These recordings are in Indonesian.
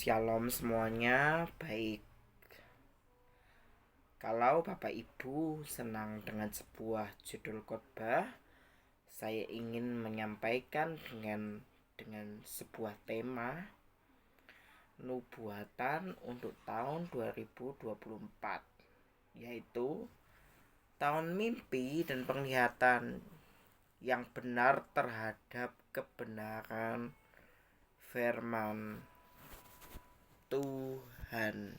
Shalom semuanya, baik. Kalau Bapak Ibu senang dengan sebuah judul khotbah, saya ingin menyampaikan dengan sebuah tema nubuatan untuk tahun 2024, yaitu tahun mimpi dan penglihatan yang benar terhadap kebenaran firman Tuhan.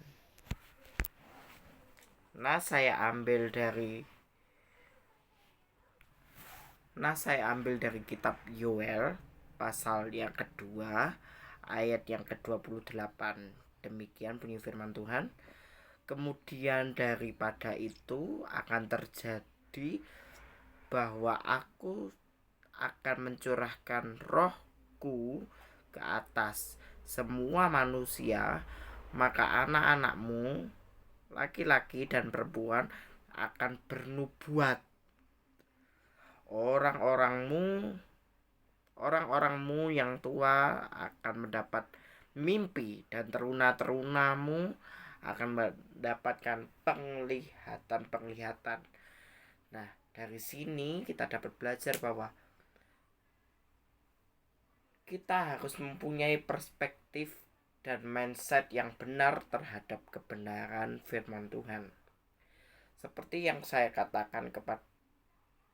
Saya ambil dari kitab Yoel pasal yang kedua ayat yang ke-28. Demikian bunyi firman Tuhan. Kemudian daripada itu akan terjadi bahwa aku akan mencurahkan rohku ke atas semua manusia, maka anak-anakmu laki-laki dan perempuan akan bernubuat. Orang-orangmu yang tua akan mendapat mimpi, dan teruna-terunamu akan mendapatkan penglihatan. Nah, dari sini kita dapat belajar bahwa kita harus mempunyai perspektif dan mindset yang benar terhadap kebenaran firman Tuhan. Seperti yang saya katakan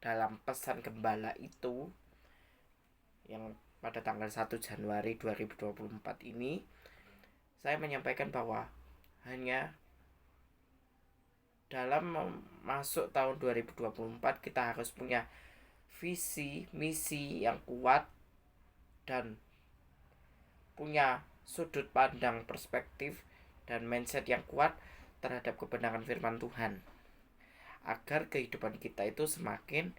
dalam pesan gembala itu, yang pada tanggal 1 Januari 2024 ini, saya menyampaikan bahwa hanya dalam masuk tahun 2024 kita harus punya visi, misi yang kuat dan punya sudut pandang, perspektif dan mindset yang kuat terhadap kebenaran firman Tuhan, agar kehidupan kita itu semakin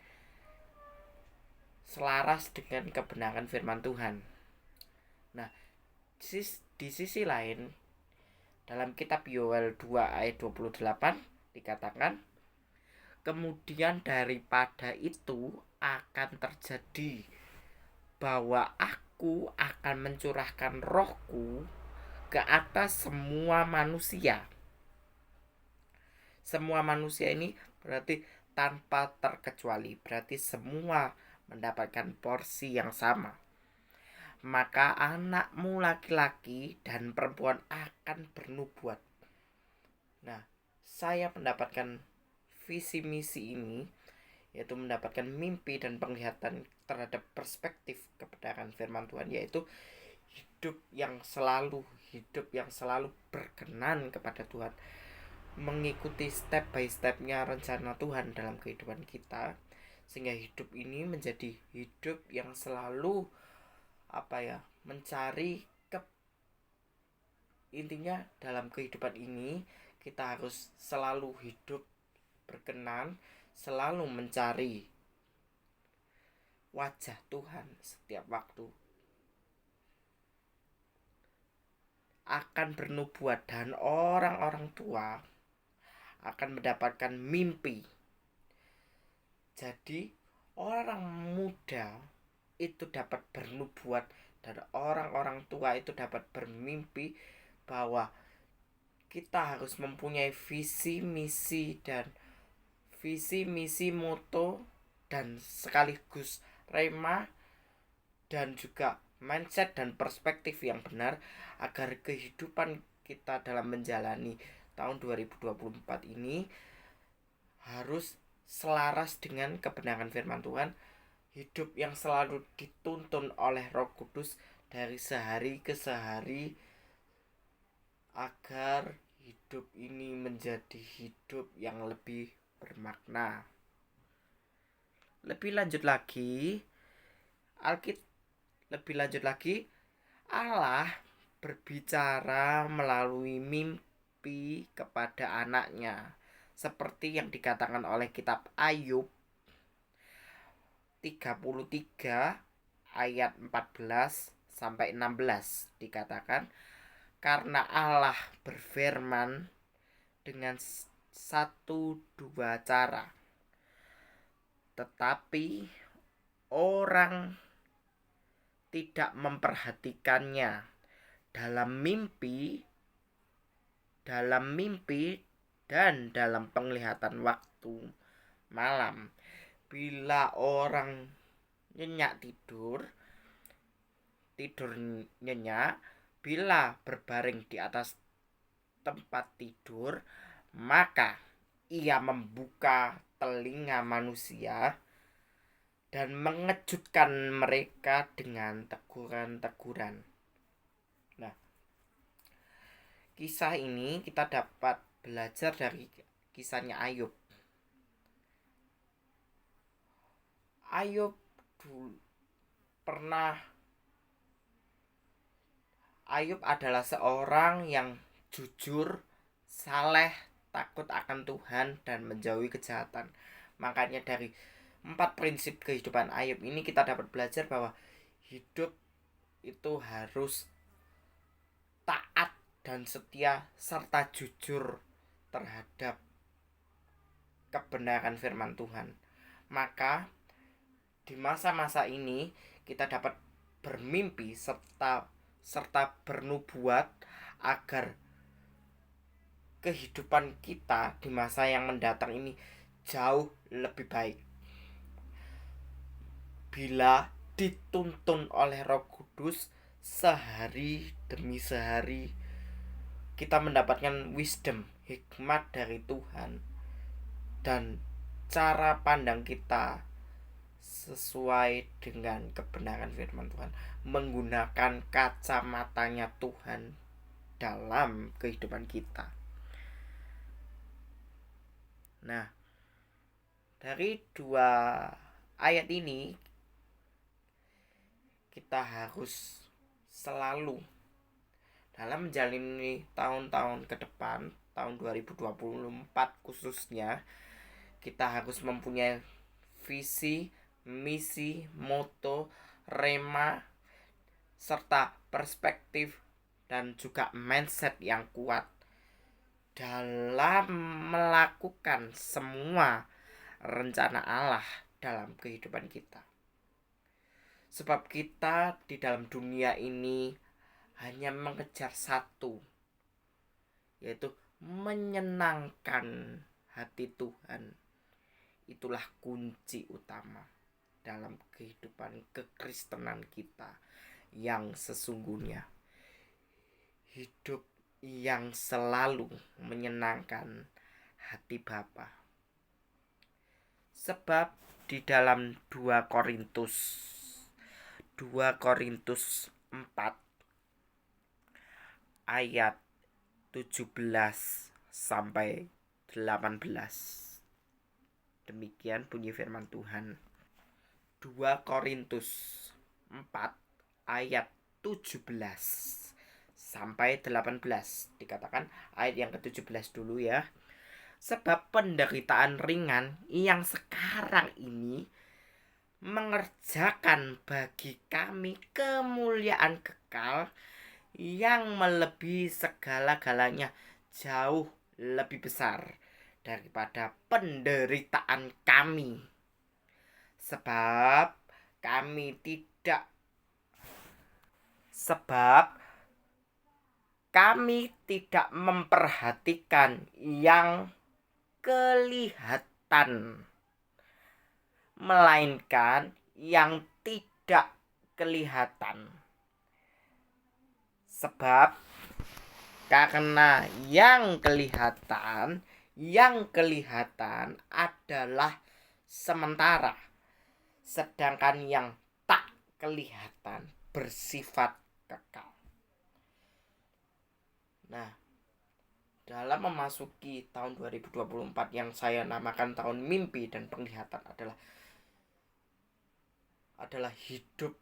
selaras dengan kebenaran firman Tuhan. Nah, di sisi lain, dalam kitab Yoel 2 ayat 28 dikatakan, kemudian daripada itu akan terjadi bahwa aku akan mencurahkan rohku ke atas semua manusia. Semua manusia ini berarti tanpa terkecuali, berarti semua mendapatkan porsi yang sama. Maka anakmu laki-laki dan perempuan akan bernubuat. Nah, saya mendapatkan visi misi ini, yaitu mendapatkan mimpi dan penglihatan terhadap perspektif kebenaran firman Tuhan, yaitu hidup yang selalu berkenan kepada Tuhan, mengikuti step by stepnya rencana Tuhan dalam kehidupan kita, sehingga hidup ini menjadi hidup yang selalu mencari intinya dalam kehidupan ini kita harus selalu hidup berkenan, selalu mencari wajah Tuhan setiap waktu, akan bernubuat, dan orang-orang tua akan mendapatkan mimpi. Jadi orang muda itu dapat bernubuat dan orang-orang tua itu dapat bermimpi, bahwa kita harus mempunyai visi misi, moto, dan sekaligus rema dan juga mindset dan perspektif yang benar, agar kehidupan kita dalam menjalani tahun 2024 ini harus selaras dengan kebenaran firman Tuhan, hidup yang selalu dituntun oleh Roh Kudus dari sehari ke sehari, agar hidup ini menjadi hidup yang lebih bermakna. Lebih lanjut lagi, Allah berbicara melalui mimpi kepada anaknya, seperti yang dikatakan oleh kitab Ayub 33 ayat 14 sampai 16 dikatakan, karena Allah berfirman dengan satu dua cara, tetapi orang tidak memperhatikannya, dalam mimpi dan dalam penglihatan waktu malam. Bila orang nyenyak tidur nyenyak, bila berbaring di atas tempat tidur, maka ia membuka telinga manusia dan mengejutkan mereka dengan teguran-teguran. Nah, kisah ini kita dapat belajar dari kisahnya Ayub. Ayub adalah seorang yang jujur, saleh, takut akan Tuhan, dan menjauhi kejahatan. Makanya dari 4 prinsip kehidupan Ayub ini kita dapat belajar bahwa hidup itu harus taat dan setia serta jujur terhadap kebenaran firman Tuhan. Maka di masa-masa ini kita dapat bermimpi serta bernubuat agar kehidupan kita di masa yang mendatang ini jauh lebih baik. Bila dituntun oleh Roh Kudus sehari demi sehari, kita mendapatkan wisdom, hikmat dari Tuhan, dan cara pandang kita sesuai dengan kebenaran firman Tuhan, menggunakan kacamatanya Tuhan dalam kehidupan kita. Nah, dari 2 ayat ini kita harus selalu dalam menjalani tahun-tahun ke depan, tahun 2024 khususnya, kita harus mempunyai visi, misi, moto, rema, serta perspektif dan juga mindset yang kuat dalam melakukan semua rencana Allah dalam kehidupan kita. Sebab kita di dalam dunia ini hanya mengejar satu, yaitu menyenangkan hati Tuhan. Itulah kunci utama dalam kehidupan kekristenan kita yang sesungguhnya. Hidup yang selalu menyenangkan hati Bapa. Sebab di dalam 2 Korintus 4 ayat 17 sampai 18. Demikian bunyi firman Tuhan. 2 Korintus 4 ayat 17 sampai 18. Dikatakan ayat yang ke-17 dulu ya. Sebab penderitaan ringan yang sekarang ini mengerjakan bagi kami kemuliaan kekal yang melebihi segala-galanya, jauh lebih besar daripada penderitaan kami. Sebab kami tidak memperhatikan yang kelihatan, melainkan yang tidak kelihatan. Sebab karena yang kelihatan adalah sementara, sedangkan yang tak kelihatan bersifat kekal. Nah, dalam memasuki tahun 2024 yang saya namakan tahun mimpi dan penglihatan adalah hidup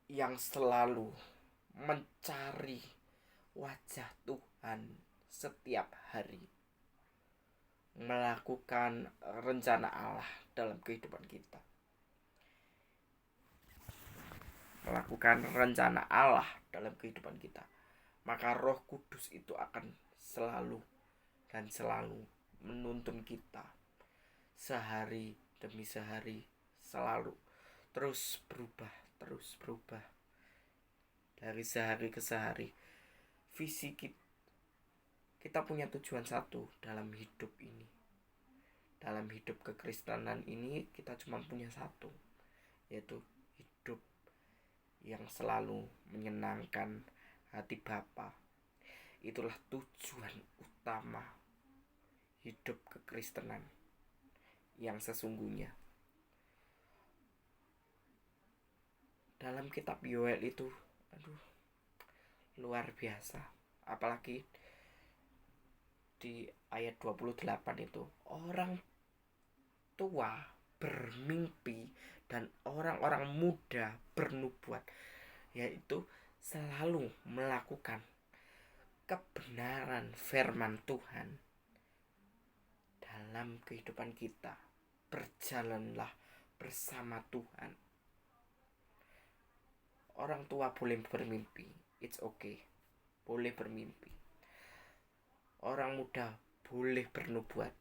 yang selalu mencari wajah Tuhan setiap hari, melakukan rencana Allah dalam kehidupan kita. Maka Roh Kudus itu akan selalu menuntun kita sehari demi sehari, selalu terus berubah. dari sehari ke sehari. Visi kita punya tujuan satu dalam hidup ini. Dalam hidup kekristenan ini kita cuma punya satu, yaitu hidup yang selalu menyenangkan hati Bapa. Itulah tujuan utama hidup kekristenan yang sesungguhnya. Dalam kitab Yoel itu, luar biasa. Apalagi di ayat 28 itu, orang tua bermimpi dan orang-orang muda bernubuat, yaitu selalu melakukan kebenaran firman Tuhan dalam kehidupan kita. Berjalanlah bersama Tuhan. Orang tua boleh bermimpi, it's okay, boleh bermimpi. Orang muda boleh bernubuat.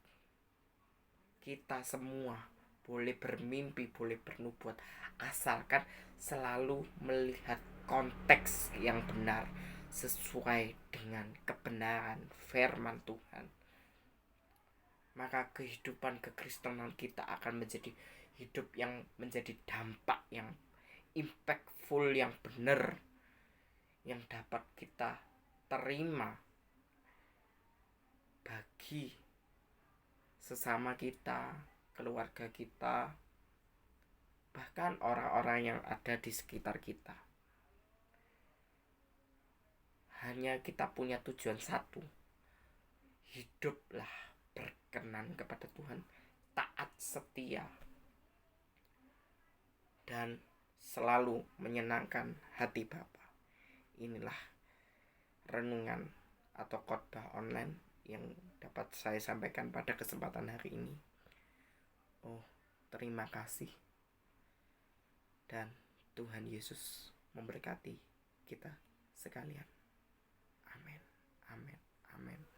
Kita semua boleh bermimpi, boleh bernubuat, asalkan selalu melihat konteks yang benar sesuai dengan kebenaran firman Tuhan. Maka kehidupan kekristenan kita akan menjadi hidup yang menjadi dampak yang impactful, yang benar, yang dapat kita terima bagi sesama kita, keluarga kita, bahkan orang-orang yang ada di sekitar kita. Hanya kita punya tujuan satu, hiduplah berkenan kepada Tuhan, taat setia, dan selalu menyenangkan hati Bapa. Inilah renungan atau khotbah online yang dapat saya sampaikan pada kesempatan hari ini. Terima kasih. Dan Tuhan Yesus memberkati kita sekalian. Amin. Amin. Amin.